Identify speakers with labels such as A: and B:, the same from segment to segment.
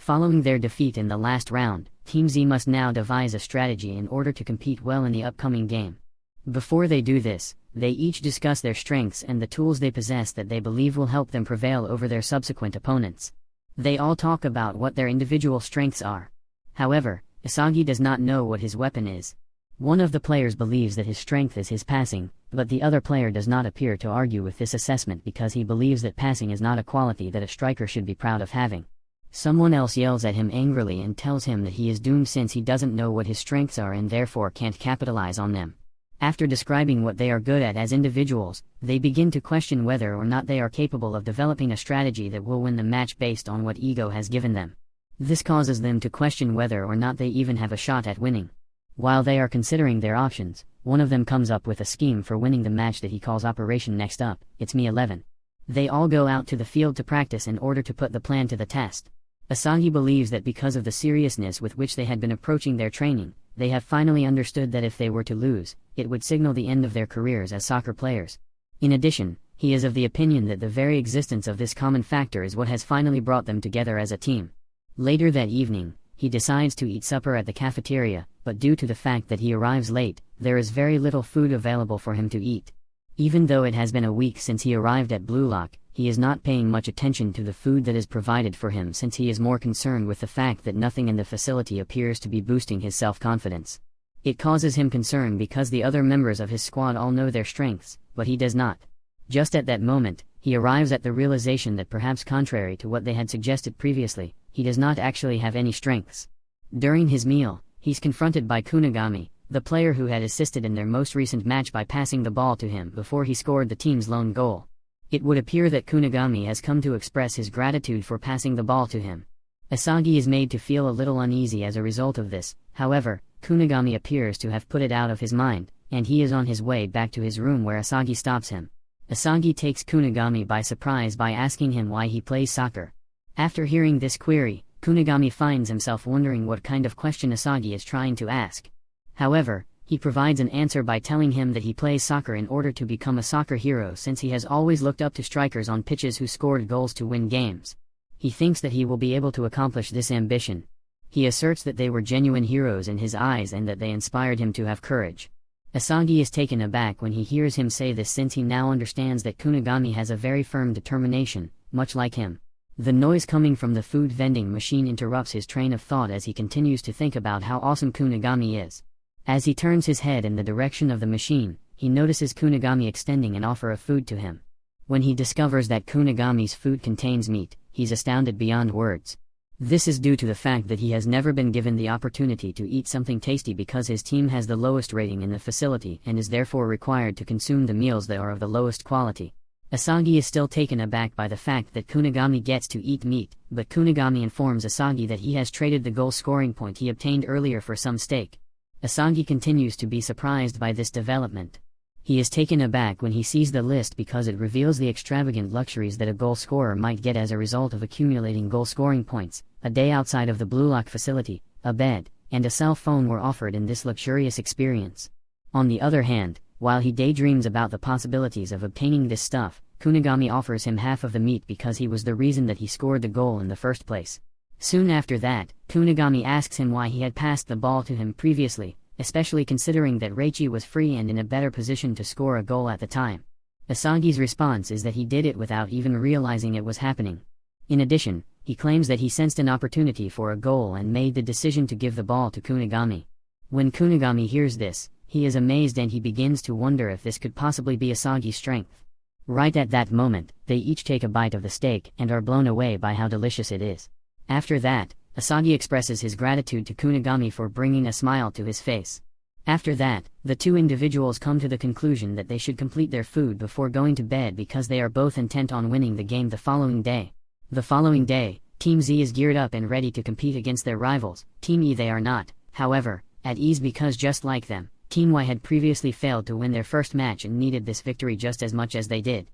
A: Following their defeat in the last round, Team Z must now devise a strategy in order to compete well in the upcoming game. Before they do this, they each discuss their strengths and the tools they possess that they believe will help them prevail over their subsequent opponents. They all talk about what their individual strengths are. However, Asagi does not know what his weapon is. One of the players believes that his strength is his passing, but the other player does not appear to argue with this assessment because he believes that passing is not a quality that a striker should be proud of having. Someone else yells at him angrily and tells him that he is doomed since he doesn't know what his strengths are and therefore can't capitalize on them. After describing what they are good at as individuals, they begin to question whether or not they are capable of developing a strategy that will win the match based on what ego has given them. This causes them to question whether or not they even have a shot at winning. While they are considering their options, one of them comes up with a scheme for winning the match that he calls Operation Next Up, It's Me 11. They all go out to the field to practice in order to put the plan to the test. Asagi believes that because of the seriousness with which they had been approaching their training, they have finally understood that if they were to lose, it would signal the end of their careers as soccer players. In addition, he is of the opinion that the very existence of this common factor is what has finally brought them together as a team. Later that evening, he decides to eat supper at the cafeteria, but due to the fact that he arrives late, there is very little food available for him to eat. Even though it has been a week since he arrived at Blue Lock, he is not paying much attention to the food that is provided for him since he is more concerned with the fact that nothing in the facility appears to be boosting his self-confidence. It causes him concern because the other members of his squad all know their strengths, but he does not. Just at that moment, he arrives at the realization that perhaps contrary to what they had suggested previously, he does not actually have any strengths. During his meal, he's confronted by Kunigami, the player who had assisted in their most recent match by passing the ball to him before he scored the team's lone goal. It would appear that Kunigami has come to express his gratitude for passing the ball to him. Asagi is made to feel a little uneasy as a result of this. However, Kunigami appears to have put it out of his mind, and he is on his way back to his room where Asagi stops him. Asagi takes Kunigami by surprise by asking him why he plays soccer. After hearing this query, Kunigami finds himself wondering what kind of question Asagi is trying to ask. However, he provides an answer by telling him that he plays soccer in order to become a soccer hero since he has always looked up to strikers on pitches who scored goals to win games. He thinks that he will be able to accomplish this ambition. He asserts that they were genuine heroes in his eyes and that they inspired him to have courage. Asagi is taken aback when he hears him say this since he now understands that Kunigami has a very firm determination, much like him. The noise coming from the food vending machine interrupts his train of thought as he continues to think about how awesome Kunigami is. As he turns his head in the direction of the machine, he notices Kunigami extending an offer of food to him. When he discovers that Kunigami's food contains meat, he's astounded beyond words. This is due to the fact that he has never been given the opportunity to eat something tasty because his team has the lowest rating in the facility and is therefore required to consume the meals that are of the lowest quality. Asagi is still taken aback by the fact that Kunigami gets to eat meat, but Kunigami informs Asagi that he has traded the goal scoring point he obtained earlier for some steak. Asagi continues to be surprised by this development. He is taken aback when he sees the list because it reveals the extravagant luxuries that a goal scorer might get as a result of accumulating goal scoring points. A day outside of the Blue Lock facility, a bed, and a cell phone were offered in this luxurious experience. On the other hand, while he daydreams about the possibilities of obtaining this stuff, Kunigami offers him half of the meat because he was the reason that he scored the goal in the first place. Soon after that, Kunigami asks him why he had passed the ball to him previously, especially considering that Reichi was free and in a better position to score a goal at the time. Asagi's response is that he did it without even realizing it was happening. In addition, he claims that he sensed an opportunity for a goal and made the decision to give the ball to Kunigami. When Kunigami hears this, he is amazed and he begins to wonder if this could possibly be Asagi's strength. Right at that moment, they each take a bite of the steak and are blown away by how delicious it is. After that, Asagi expresses his gratitude to Kunigami for bringing a smile to his face. After that, the two individuals come to the conclusion that they should complete their food before going to bed because they are both intent on winning the game the following day. The following day, Team Z is geared up and ready to compete against their rivals. Team E they are not, however, at ease because just like them, Team Y had previously failed to win their first match and needed this victory just as much as they did.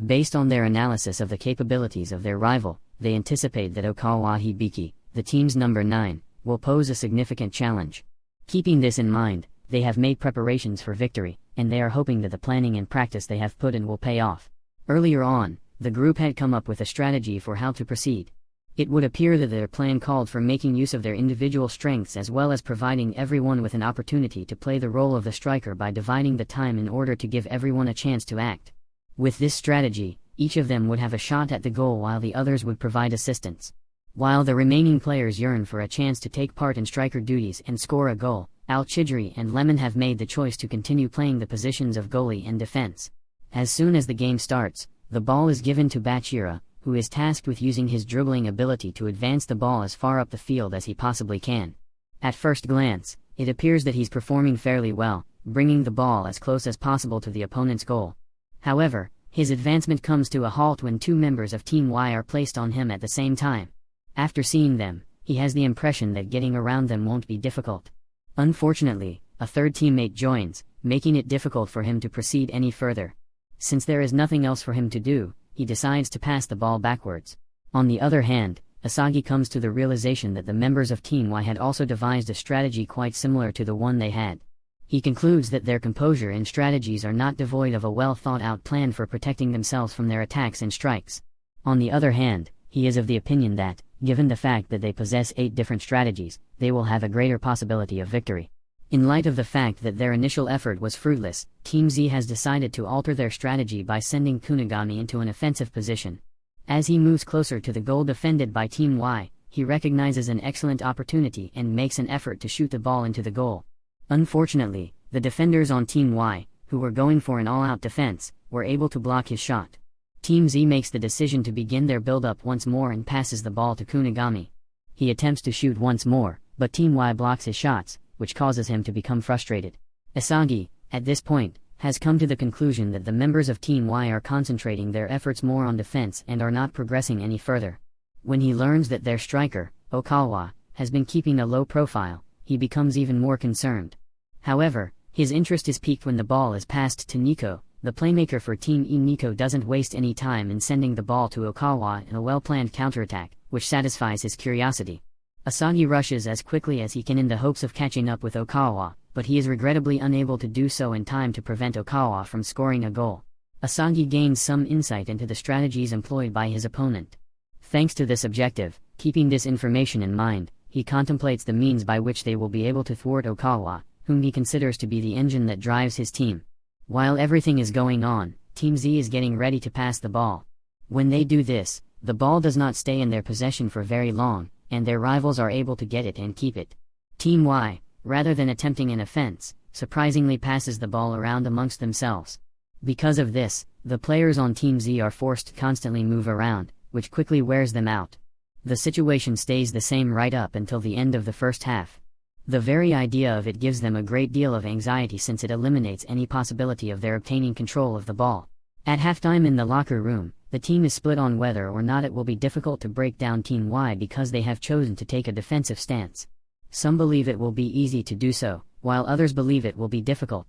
A: Based on their analysis of the capabilities of their rival, they anticipate that Okawa Hibiki, the team's number 9, will pose a significant challenge. Keeping this in mind, they have made preparations for victory, and they are hoping that the planning and practice they have put in will pay off. Earlier on, the group had come up with a strategy for how to proceed. It would appear that their plan called for making use of their individual strengths as well as providing everyone with an opportunity to play the role of the striker by dividing the time in order to give everyone a chance to act. With this strategy, each of them would have a shot at the goal while the others would provide assistance. While the remaining players yearn for a chance to take part in striker duties and score a goal, Al-Chidri and Lemon have made the choice to continue playing the positions of goalie and defense. As soon as the game starts, the ball is given to Bachira, who is tasked with using his dribbling ability to advance the ball as far up the field as he possibly can. At first glance, it appears that he's performing fairly well, bringing the ball as close as possible to the opponent's goal. However, his advancement comes to a halt when two members of Team Y are placed on him at the same time. After seeing them, he has the impression that getting around them won't be difficult. Unfortunately, a third teammate joins, making it difficult for him to proceed any further. Since there is nothing else for him to do, he decides to pass the ball backwards. On the other hand, Asagi comes to the realization that the members of Team Y had also devised a strategy quite similar to the one they had. He concludes that their composure and strategies are not devoid of a well-thought-out plan for protecting themselves from their attacks and strikes. On the other hand, he is of the opinion that, given the fact that they possess 8 different strategies, they will have a greater possibility of victory. In light of the fact that their initial effort was fruitless, Team Z has decided to alter their strategy by sending Kunigami into an offensive position. As he moves closer to the goal defended by Team Y, he recognizes an excellent opportunity and makes an effort to shoot the ball into the goal. Unfortunately, the defenders on Team Y, who were going for an all-out defense, were able to block his shot. Team Z makes the decision to begin their build-up once more and passes the ball to Kunigami. He attempts to shoot once more, but Team Y blocks his shots, which causes him to become frustrated. Asagi, at this point, has come to the conclusion that the members of Team Y are concentrating their efforts more on defense and are not progressing any further. When he learns that their striker, Okawa, has been keeping a low profile, he becomes even more concerned. However, his interest is piqued when the ball is passed to Nico. The playmaker for Team E. Nico doesn't waste any time in sending the ball to Okawa in a well-planned counterattack, which satisfies his curiosity. Asagi rushes as quickly as he can in the hopes of catching up with Okawa, but he is regrettably unable to do so in time to prevent Okawa from scoring a goal. Asagi gains some insight into the strategies employed by his opponent. Thanks to this objective, keeping this information in mind, he contemplates the means by which they will be able to thwart Okawa, whom he considers to be the engine that drives his team. While everything is going on, Team Z is getting ready to pass the ball. When they do this, the ball does not stay in their possession for very long, and their rivals are able to get it and keep it. Team Y, rather than attempting an offense, surprisingly passes the ball around amongst themselves. Because of this, the players on Team Z are forced to constantly move around, which quickly wears them out. The situation stays the same right up until the end of the first half. The very idea of it gives them a great deal of anxiety since it eliminates any possibility of their obtaining control of the ball. At halftime in the locker room, the team is split on whether or not it will be difficult to break down Team Y because they have chosen to take a defensive stance. Some believe it will be easy to do so, while others believe it will be difficult.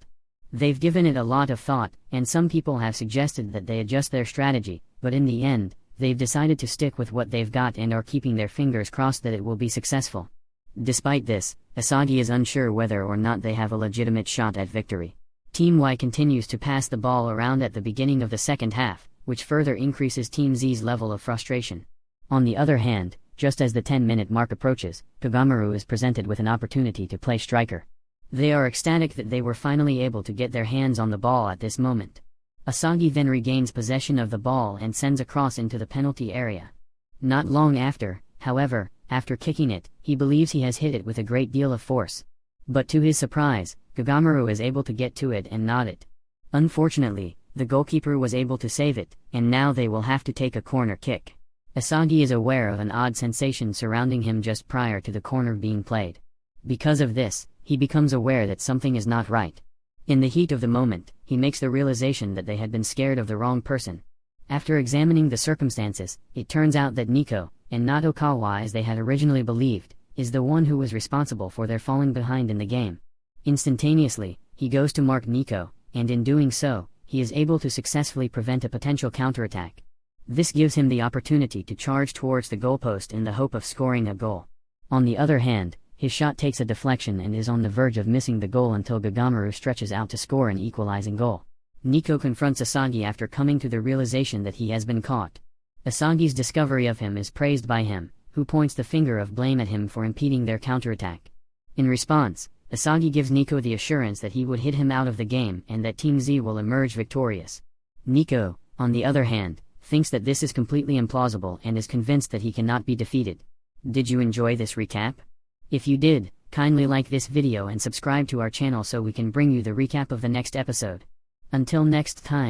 A: They've given it a lot of thought, and some people have suggested that they adjust their strategy, but in the end, they've decided to stick with what they've got and are keeping their fingers crossed that it will be successful. Despite this, Asagi is unsure whether or not they have a legitimate shot at victory. Team Y continues to pass the ball around at the beginning of the second half, which further increases Team Z's level of frustration. On the other hand, just as the 10-minute mark approaches, Kagamaru is presented with an opportunity to play striker. They are ecstatic that they were finally able to get their hands on the ball at this moment. Asagi then regains possession of the ball and sends a cross into the penalty area. Not long after, however, after kicking it, he believes he has hit it with a great deal of force. But to his surprise, Kagamaru is able to get to it and nod it. Unfortunately, the goalkeeper was able to save it, and now they will have to take a corner kick. Asagi is aware of an odd sensation surrounding him just prior to the corner being played. Because of this, he becomes aware that something is not right. In the heat of the moment, he makes the realization that they had been scared of the wrong person. After examining the circumstances, it turns out that Nico, and not Okawa as they had originally believed, is the one who was responsible for their falling behind in the game. Instantaneously, he goes to mark Nico, and in doing so, he is able to successfully prevent a potential counterattack. This gives him the opportunity to charge towards the goalpost in the hope of scoring a goal. On the other hand, his shot takes a deflection and is on the verge of missing the goal until Kagamaru stretches out to score an equalizing goal. Nico confronts Asagi after coming to the realization that he has been caught. Asagi's discovery of him is praised by him, who points the finger of blame at him for impeding their counterattack. In response, Asagi gives Nico the assurance that he would hit him out of the game and that Team Z will emerge victorious. Nico, on the other hand, thinks that this is completely implausible and is convinced that he cannot be defeated. Did you enjoy this recap? If you did, kindly like this video and subscribe to our channel so we can bring you the recap of the next episode. Until next time.